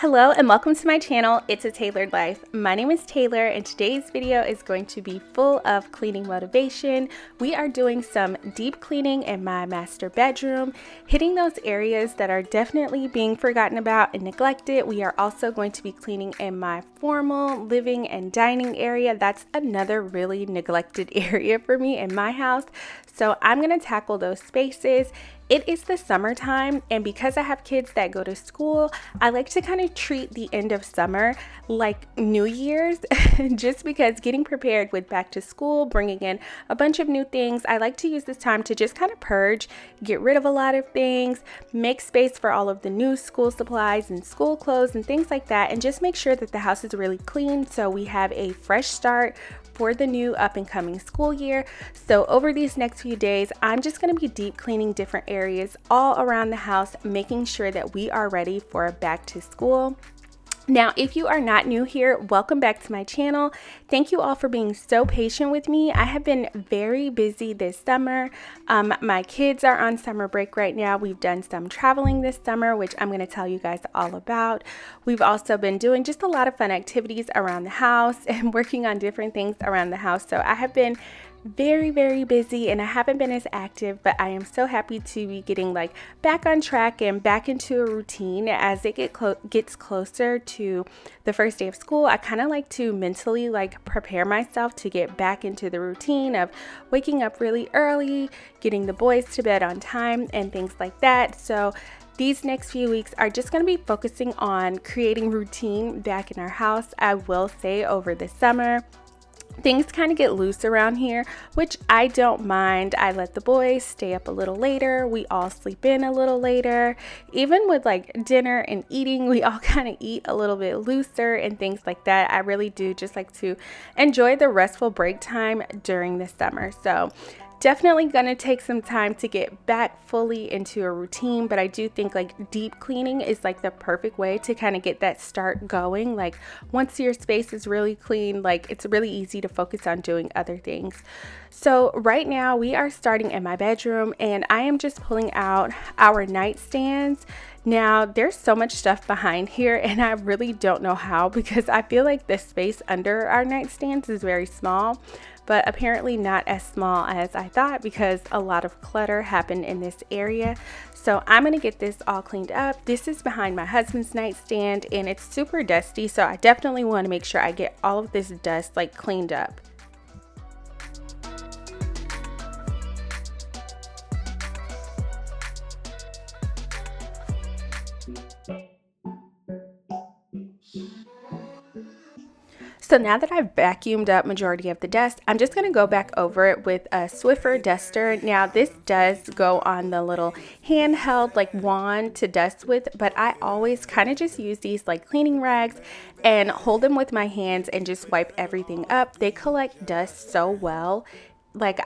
Hello and welcome to my channel, It's a Tailored Life. My name is Taylor and today's video is going to be full of cleaning motivation. We are doing some deep cleaning in my master bedroom, hitting those areas that are definitely being forgotten about and neglected. We are also going to be cleaning in my formal living and dining area. That's another really neglected area for me in my house. So I'm going to tackle those spaces. It is the summertime, and because I have kids that go to school, I like to kind of treat the end of summer like New Year's, just because getting prepared with back to school, bringing in a bunch of new things, I like to use this time to just kind of purge, get rid of a lot of things, make space for all of the new school supplies and school clothes and things like that, and just make sure that the house is really clean so we have a fresh start for the new up and coming school year. So over these next few days, I'm just going to be deep cleaning different areas all around the house, making sure that we are ready for back to school. Now, if you are not new here, welcome back to my channel. Thank you all for being so patient with me. I have been very busy this summer. My kids are on summer break right now. We've done some traveling this summer, which I'm going to tell you guys all about. We've also been doing just a lot of fun activities around the house and working on different things around the house. So I have been very busy and I haven't been as active, but I am so happy to be getting back on track and back into a routine as it gets closer to the first day of school. I kind of like to mentally prepare myself to get back into the routine of waking up really early, getting the boys to bed on time and things like that. So these next few weeks are just going to be focusing on creating routine back in our house. I will say over the summer, things kind of get loose around here, which I don't mind. I let the boys stay up a little later. We all sleep in a little later. Even with dinner and eating, we all kind of eat a little bit looser and things like that. I really do just like to enjoy the restful break time during the summer. So definitely gonna take some time to get back fully into a routine, but I do think deep cleaning is the perfect way to kind of get that start going. Once your space is really clean, it's really easy to focus on doing other things. So right now we are starting in my bedroom and I am just pulling out our nightstands. Now there's so much stuff behind here and I really don't know how, because I feel like the space under our nightstands is very small, but apparently not as small as I thought because a lot of clutter happened in this area. So I'm going to get this all cleaned up. This is behind my husband's nightstand and it's super dusty, so I definitely want to make sure I get all of this dust cleaned up. So now that I've vacuumed up majority of the dust, I'm just going to go back over it with a Swiffer duster. Now this does go on the little handheld wand to dust with, but I always kind of just use these cleaning rags and hold them with my hands and just wipe everything up. They collect dust so well.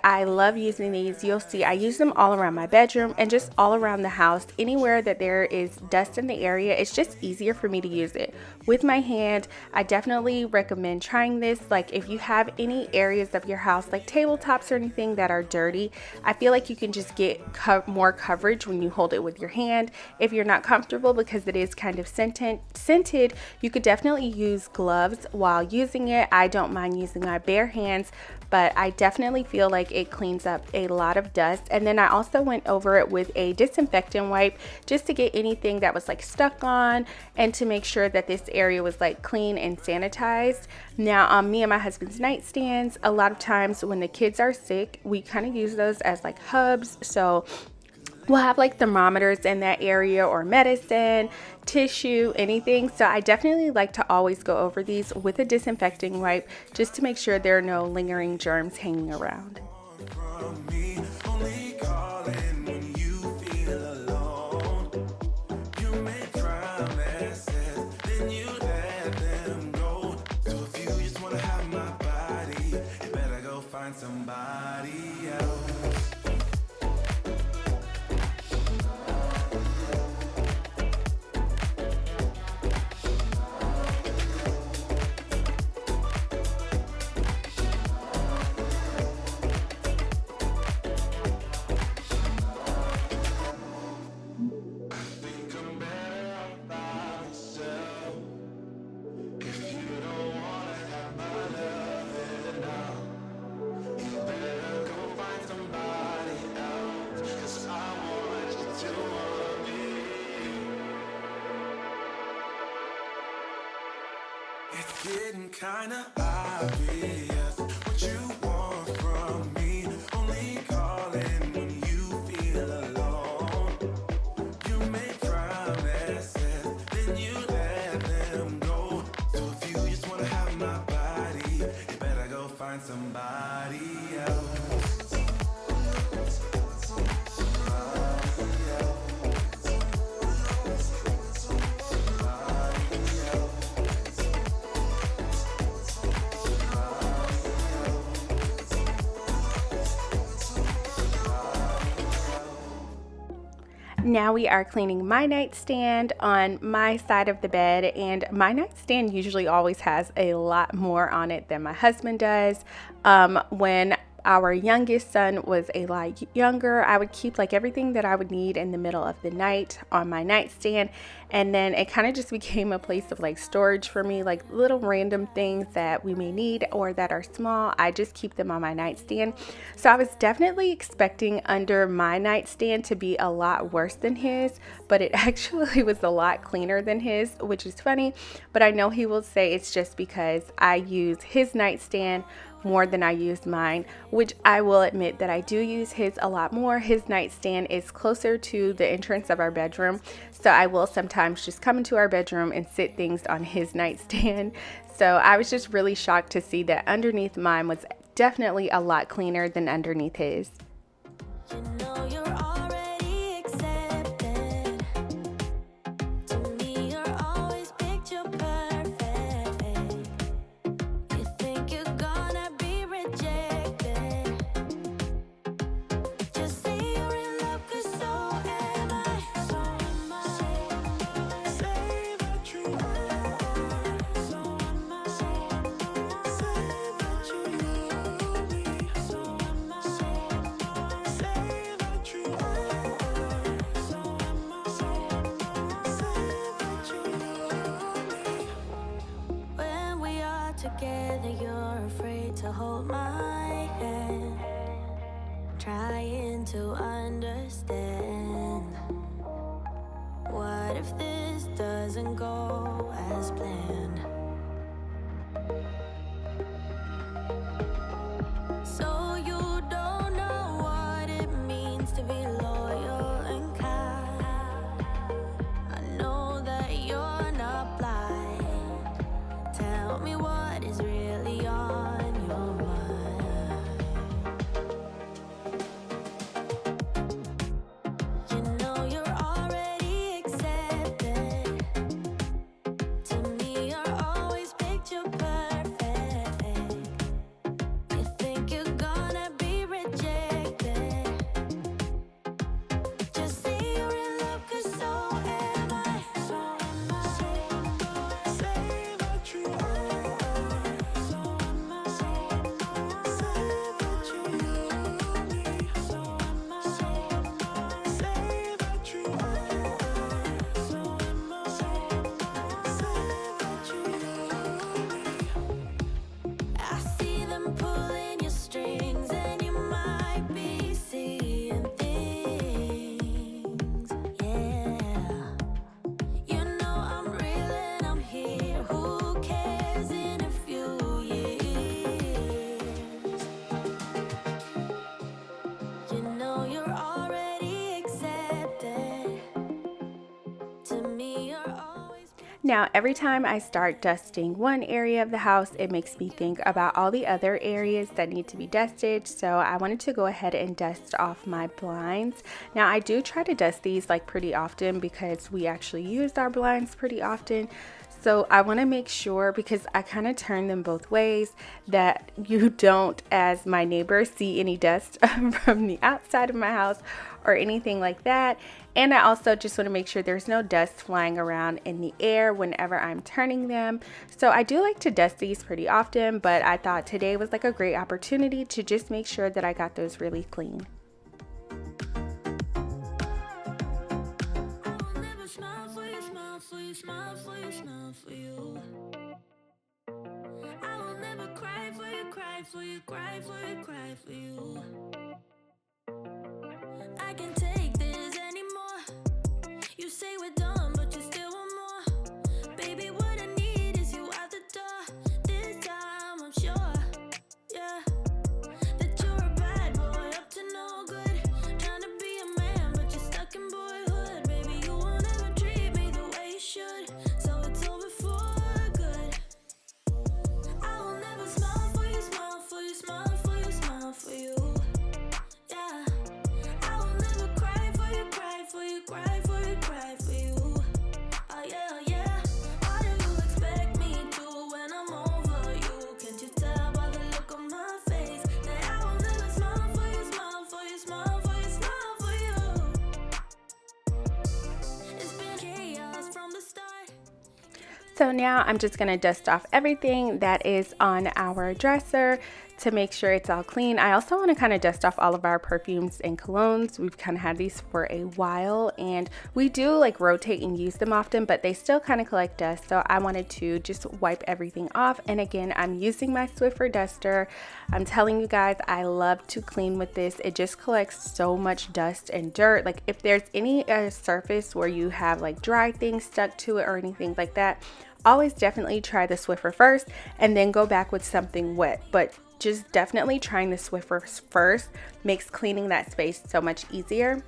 I love using these. You'll see I use them all around my bedroom and just all around the house. Anywhere that there is dust in the area, it's just easier for me to use it with my hand. I definitely recommend trying this. If you have any areas of your house tabletops or anything that are dirty, I feel like you can just get more coverage when you hold it with your hand. If you're not comfortable because it is kind of scented, you could definitely use gloves while using it. I don't mind using my bare hands, but I definitely feel like it cleans up a lot of dust. And then I also went over it with a disinfectant wipe just to get anything that was stuck on and to make sure that this area was clean and sanitized. Now on me and my husband's nightstands, a lot of times when the kids are sick, we kind of use those as hubs. So we'll have thermometers in that area or medicine, tissue, anything. So I definitely like to always go over these with a disinfecting wipe just to make sure there are no lingering germs hanging around. Somebody else. Getting kinda obvious what you want from me. Only calling when you feel alone. You make promises, then you let them go. So if you just wanna have my body, you better go find somebody else. Now we are cleaning my nightstand on my side of the bed, and my nightstand usually always has a lot more on it than my husband does. When our youngest son was a lot younger, I would keep like everything that I would need in the middle of the night on my nightstand, and then it kind of just became a place of like storage for me, like little random things that we may need or that are small. I just keep them on my nightstand. So I was definitely expecting under my nightstand to be a lot worse than his, but it actually was a lot cleaner than his, which is funny. But I know he will say it's just because I use his nightstand more than I use mine, which I will admit that I do use his a lot more. His nightstand is closer to the entrance of our bedroom, so I will sometimes just come into our bedroom and sit things on his nightstand. So I was just really shocked to see that underneath mine was definitely a lot cleaner than underneath his. You know you're already accepted. To me, you're always picture perfect. You think you're gonna be rejected. Just say you're in love, 'cause so am I. So am I. Say that you are. So am I. Say that you love me. So am I. Say that you are. So am I. Say that you love me. When we are together, you're afraid to hold my hand, trying to understand. What if this doesn't go as planned? So you don't know what it means to be loyal and kind. I know that you're not blind. Tell me what is really on your mind. You know you're already accepted. To me, you're always picture perfect. You think you're gonna be rejected. Just say you're in love, 'cause so am I. So am I. Say that you are. So am I. Say that you love me. So am I. Say that you are. So am I. Say that you love me. I see them pulling your strings, and you might be seeing things. Yeah. You know I'm real and I'm here. Who cares in a few years? You know you're already accepted. To me, you're always. Now, every time I start dusting one area of the house, it makes me think about all the other areas that need to be dusted. So I wanted to go ahead and dust off my blinds. Now, I do try to dust these like pretty often because we actually use our blinds pretty often. So I want to make sure, because I kind of turn them both ways, that you don't, as my neighbor, see any dust from the outside of my house or anything like that. And I also just want to make sure there's no dust flying around in the air whenever I'm turning them. So I do like to dust these pretty often, but I thought today was like a great opportunity to just make sure that I got those really clean. I will never smile for you, smile for you, smile for you, smile for you. I will never cry for you, cry for you, cry for you, cry for you. I can't take this anymore. You say we're done, but you still want more. Baby, what I need is you out the door. So now I'm just going to dust off everything that is on our dresser to make sure it's all clean. I also want to kind of dust off all of our perfumes and colognes. We've kind of had these for a while and we do like rotate and use them often, but they still kind of collect dust. So I wanted to just wipe everything off. And again, I'm using my Swiffer duster. I'm telling you guys, I love to clean with this. It just collects so much dust and dirt. Like if there's any surface where you have like dry things stuck to it or anything like that, always definitely try the Swiffer first and then go back with something wet. But just definitely trying the Swiffer first makes cleaning that space so much easier.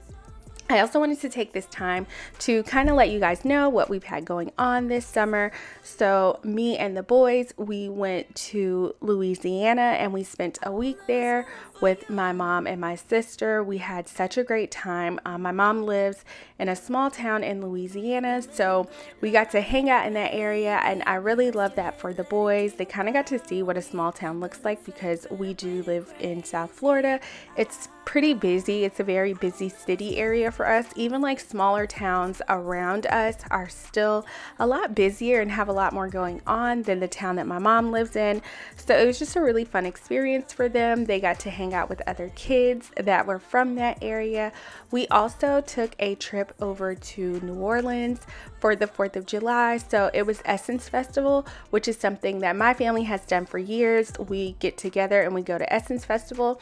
I also wanted to take this time to kind of let you guys know what we've had going on this summer. So me and the boys, we went to Louisiana and we spent a week there with my mom and my sister. We had such a great time. My mom lives in a small town in Louisiana, so we got to hang out in that area, and I really love that for the boys. They kind of got to see what a small town looks like because we do live in South Florida. It's pretty busy. It's a very busy city area for us. Even like smaller towns around us are still a lot busier and have a lot more going on than the town that my mom lives in. So it was just a really fun experience for them. They got to hang out with other kids that were from that area. We also took a trip over to New Orleans for the 4th of July. So it was Essence Festival, which is something that my family has done for years. We get together and we go to Essence Festival.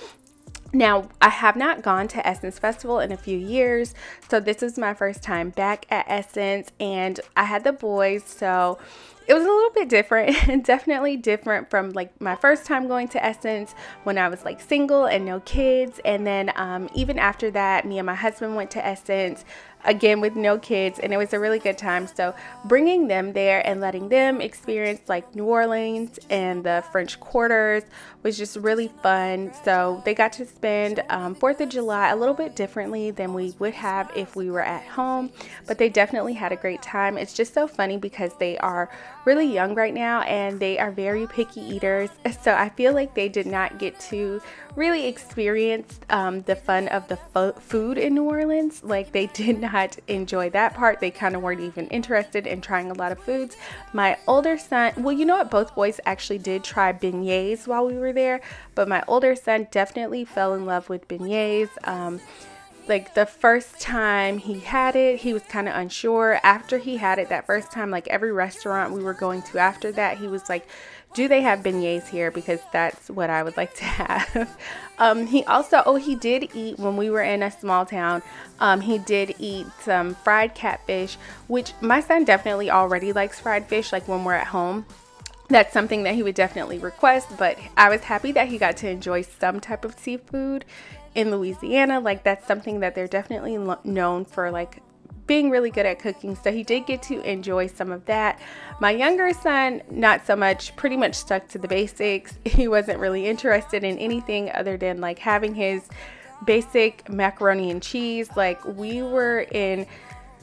Now, I have not gone to Essence Festival in a few years, so this is my first time back at Essence, and I had the boys, so it was a little bit different and definitely different from like my first time going to Essence when I was like single and no kids. And then even after that, me and my husband went to Essence again with no kids, and it was a really good time. So bringing them there and letting them experience like New Orleans and the French Quarters was just really fun. So they got to spend 4th of July a little bit differently than we would have if we were at home, but they definitely had a great time. It's just so funny because they are really young right now and they are very picky eaters, so I feel like they did not get to really experience the fun of the food in New Orleans. Like they did not enjoy that part. They kind of weren't even interested in trying a lot of foods. My older son, well, you know what, both boys actually did try beignets while we were there, but my older son definitely fell in love with beignets. Like the first time he had it, he was kind of unsure. After he had it that first time, like every restaurant we were going to after that, he was like, do they have beignets here? Because that's what I would like to have. He did eat when we were in a small town. He did eat some fried catfish, which my son definitely already likes fried fish, like when we're at home. That's something that he would definitely request, but I was happy that he got to enjoy some type of seafood in Louisiana. Like that's something that they're definitely known for, like being really good at cooking. So he did get to enjoy some of that. My younger son, not so much, pretty much stuck to the basics. He wasn't really interested in anything other than like having his basic macaroni and cheese. Like we were in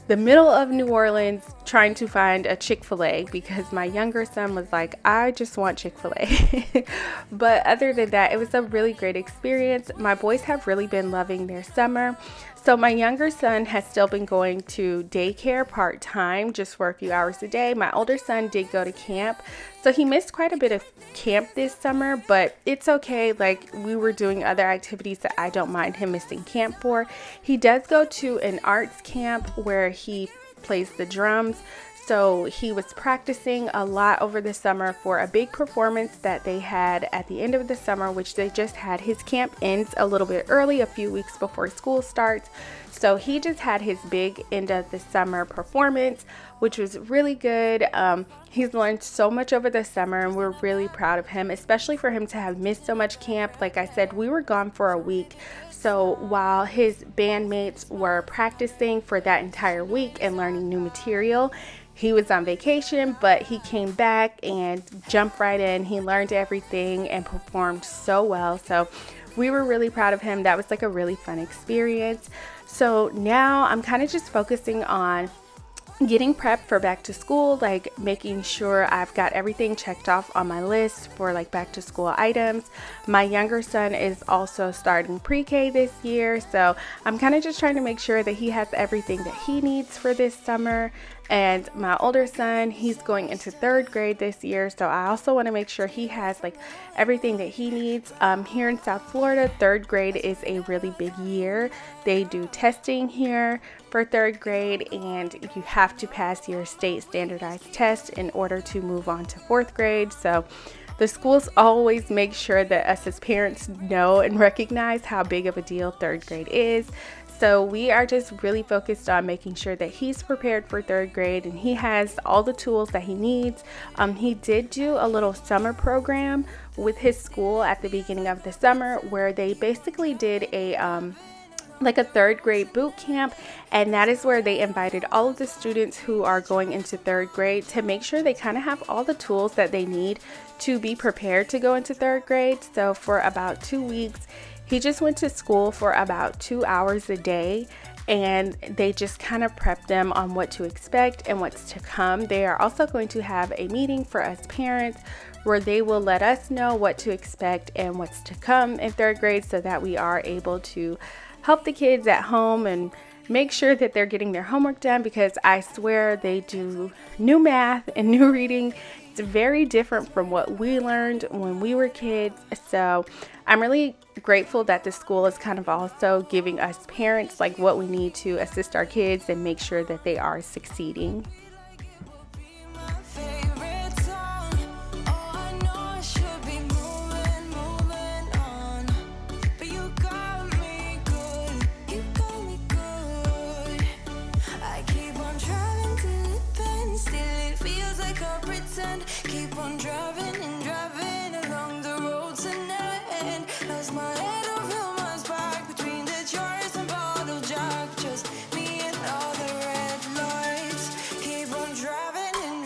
the middle of New Orleans trying to find a Chick-fil-A because my younger son was like, I just want Chick-fil-A. But other than that, it was a really great experience. My boys have really been loving their summer. So my younger son has still been going to daycare part-time, just for a few hours a day. My older son did go to camp, so he missed quite a bit of camp this summer, but it's okay. Like we were doing other activities that I don't mind him missing camp for. He does go to an arts camp where he plays the drums. So he was practicing a lot over the summer for a big performance that they had at the end of the summer, which they just had. His camp ends a little bit early, a few weeks before school starts. So he just had his big end of the summer performance, which was really good. He's learned so much over the summer and we're really proud of him, especially for him to have missed so much camp. Like I said, we were gone for a week. So while his bandmates were practicing for that entire week and learning new material, he was on vacation, but he came back and jumped right in. He learned everything and performed so well. So we were really proud of him. That was like a really fun experience. So now I'm kind of just focusing on getting prepped for back to school, like making sure I've got everything checked off on my list for like back to school items. My younger son is also starting pre-K this year, so I'm kind of just trying to make sure that he has everything that he needs for this summer. And my older son, he's going into 3rd grade this year, so I also want to make sure he has like everything that he needs. Here in South Florida, 3rd grade is a really big year. They do testing here for 3rd grade, and you have to pass your state standardized test in order to move on to 4th grade. So the schools always make sure that us as parents know and recognize how big of a deal 3rd grade is. So we are just really focused on making sure that he's prepared for 3rd grade and he has all the tools that he needs. He did do a little summer program with his school at the beginning of the summer where they basically did a 3rd grade boot camp, and that is where they invited all of the students who are going into 3rd grade to make sure they kind of have all the tools that they need to be prepared to go into 3rd grade. So for about 2 weeks, he just went to school for about 2 hours a day, and they just kind of prepped them on what to expect and what's to come. They are also going to have a meeting for us parents where they will let us know what to expect and what's to come in 3rd grade so that we are able to help the kids at home and make sure that they're getting their homework done, because I swear they do new math and new reading. It's very different from what we learned when we were kids. So I'm really grateful that the school is kind of also giving us parents like what we need to assist our kids and make sure that they are succeeding. Keep on driving and driving along the road tonight. Lost my head over my back between the jars and bottle jack. Just me and all the red lights. Keep on driving and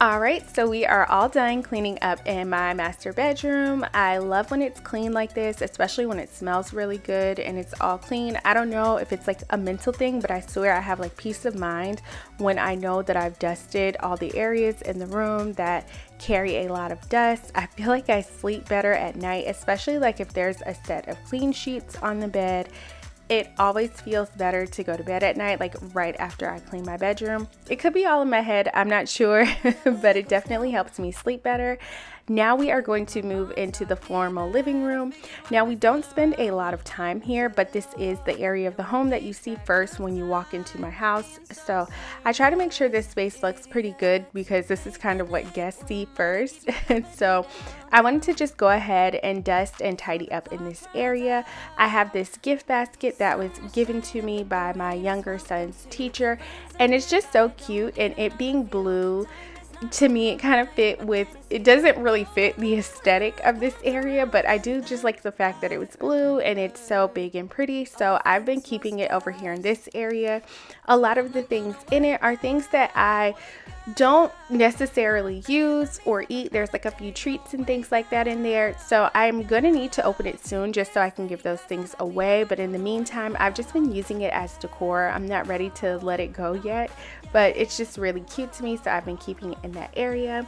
Alright, so we are all done cleaning up in my master bedroom. I love when it's clean like this, especially when it smells really good and it's all clean. I don't know if it's like a mental thing, but I swear I have like peace of mind when I know that I've dusted all the areas in the room that carry a lot of dust. I feel like I sleep better at night, especially like if there's a set of clean sheets on the bed. It always feels better to go to bed at night, like right after I clean my bedroom. It could be all in my head, I'm not sure, but it definitely helps me sleep better. Now we are going to move into the formal living room. Now we don't spend a lot of time here, but this is the area of the home that you see first when you walk into my house. So I try to make sure this space looks pretty good because this is kind of what guests see first. And so I wanted to just go ahead and dust and tidy up in this area. I have this gift basket that was given to me by my younger son's teacher, and it's just so cute, and it being blue, to me it kind of fit with, it doesn't really fit the aesthetic of this area, but I do just like the fact that it was blue and it's so big and pretty. So I've been keeping it over here in this area. A lot of the things in it are things that I don't necessarily use or eat. There's like a few treats and things like that in there, so I'm gonna need to open it soon just so I can give those things away. But in the meantime, I've just been using it as decor. I'm not ready to let it go yet, but it's just really cute to me, so I've been keeping it in that area.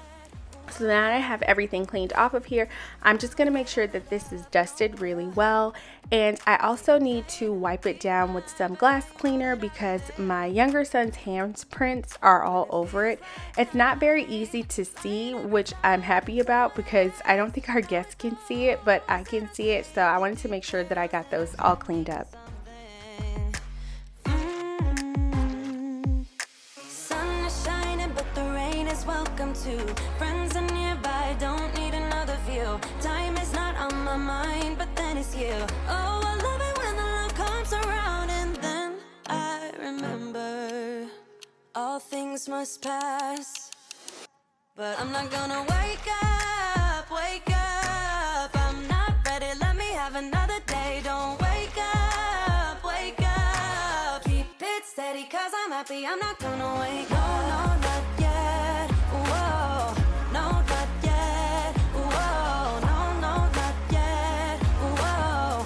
So now that I have everything cleaned off of here, I'm just going to make sure that this is dusted really well. And I also need to wipe it down with some glass cleaner because my younger son's handprints are all over it. It's not very easy to see, which I'm happy about because I don't think our guests can see it, but I can see it. So I wanted to make sure that I got those all cleaned up. sun is shining, but the want to. Friends are nearby, don't need another view. Time is not on my mind, but then it's you. Oh, I love it when the love comes around, and then I remember all things must pass. But I'm not gonna wake up, wake up. I'm not ready, let me have another day. Don't wake up, wake up. Keep it steady, cause I'm happy, I'm not gonna wake up. No, not yet, whoa. No, not yet, whoa. No, not yet, whoa.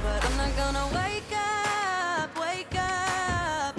But I'm not gonna wake up, wake up.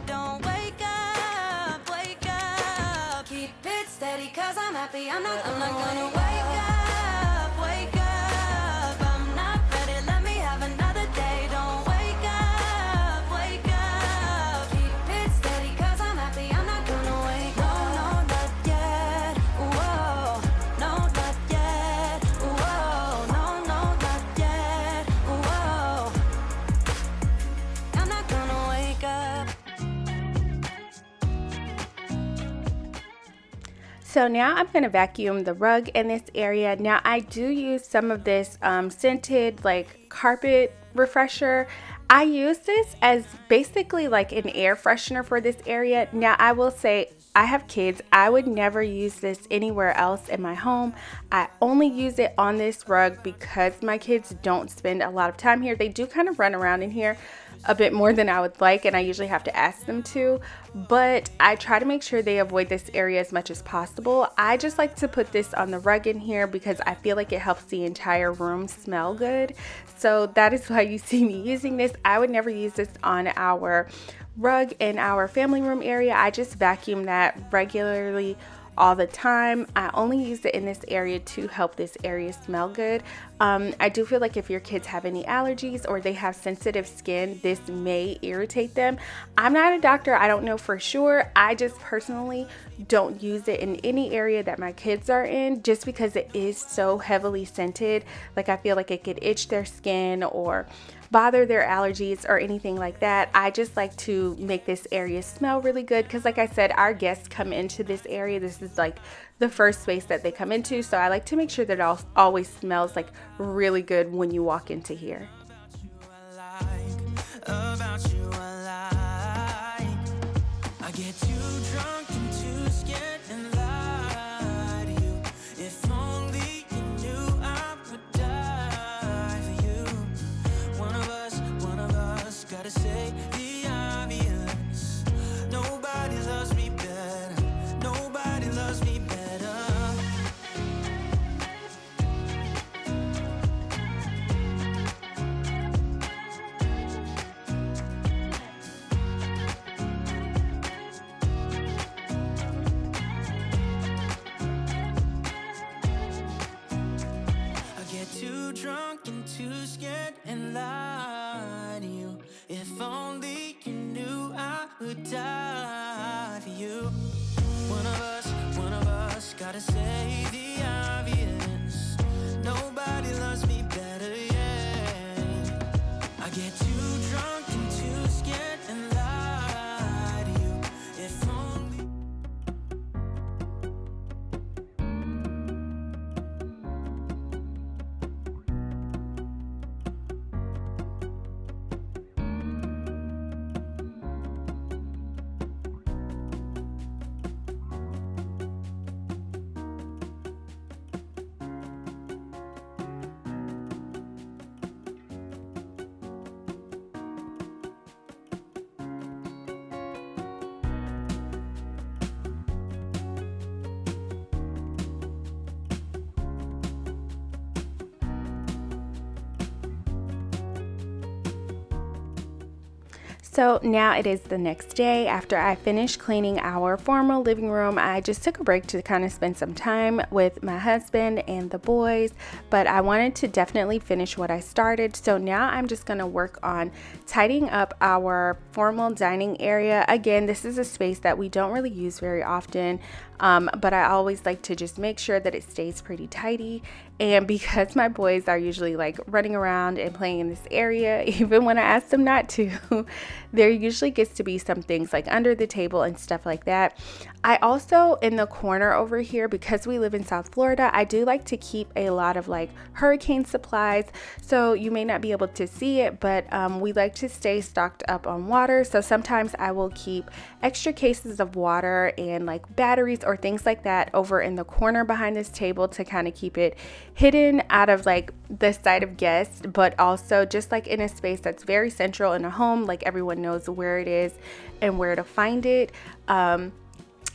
Don't wake up, wake up. Keep it steady, cause I'm happy, I'm not gonna wake up, wake up. I'm not ready, let me have another day. Don't wake up, wake up. Keep it steady, cause I'm happy, I'm not gonna wake up. No, not yet, whoa. No, not yet, whoa. No, not yet, whoa. I'm not gonna wake up. So now I'm going to vacuum the rug in this area. Now I do use some of this scented like carpet refresher. I use this as basically like an air freshener for this area. Now I will say I have kids. I would never use this anywhere else in my home. I only use it on this rug because my kids don't spend a lot of time here. They do kind of run around in here a bit more than I would like, and I usually have to ask them to, but I try to make sure they avoid this area as much as possible. I just like to put this on the rug in here because I feel like it helps the entire room smell good. So that is why you see me using this. I would never use this on our rug in our family room area. I just vacuum that regularly all the time. I only use it in this area to help this area smell good. I do feel like if your kids have any allergies or they have sensitive skin, this may irritate them. I'm not a doctor, I don't know for sure. I just personally don't use it in any area that my kids are in just because it is so heavily scented. Like I feel like it could itch their skin or bother their allergies or anything like that. I just like to make this area smell really good because like I said, our guests come into this area. This is like the first space that they come into. So I like to make sure that it always smells like really good when you walk into here. About you I like. I get too drunk and too scared and lie to you. If only you knew I would die for you. One of us gotta say the obvious. Nobody loves me better. Nobody loves me better. Too drunk and too scared and lie to you. If only you knew I would die for you. One of us gotta say the obvious. Nobody loves me better, yeah. I get too drunk and too scared and lie to you. If only. So now it is the next day after I finished cleaning our formal living room. I just took a break to kind of spend some time with my husband and the boys, but I wanted to definitely finish what I started. So now I'm just going to work on tidying up our formal dining area. Again, this is a space that we don't really use very often, but I always like to just make sure that it stays pretty tidy. And because my boys are usually like running around and playing in this area, even when I ask them not to, there usually gets to be some things like under the table and stuff like that. I also, in the corner over here, because we live in South Florida, I do like to keep a lot of like hurricane supplies. So you may not be able to see it, but we like to stay stocked up on water. So sometimes I will keep extra cases of water and like batteries or things like that over in the corner behind this table to kind of keep it hidden out of like the sight of guests, but also just like in a space that's very central in a home, like everyone knows where it is and where to find it.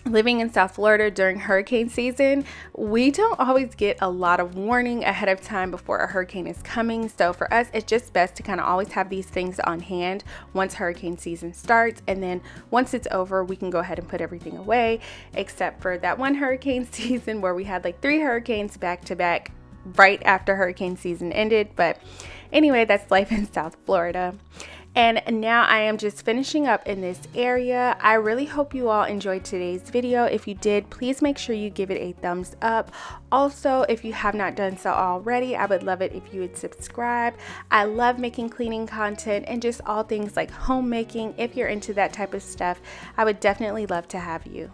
Living in South Florida during hurricane season, we don't always get a lot of warning ahead of time before a hurricane is coming. So for us, it's just best to kind of always have these things on hand once hurricane season starts. And then once it's over, we can go ahead and put everything away, except for that one hurricane season where we had like 3 hurricanes back to back right after hurricane season ended. But anyway, that's life in South Florida. And now I am just finishing up in this area. I really hope you all enjoyed today's video. If you did, please make sure you give it a thumbs up. Also, if you have not done so already, I would love it if you would subscribe. I love making cleaning content and just all things like homemaking. If you're into that type of stuff, I would definitely love to have you.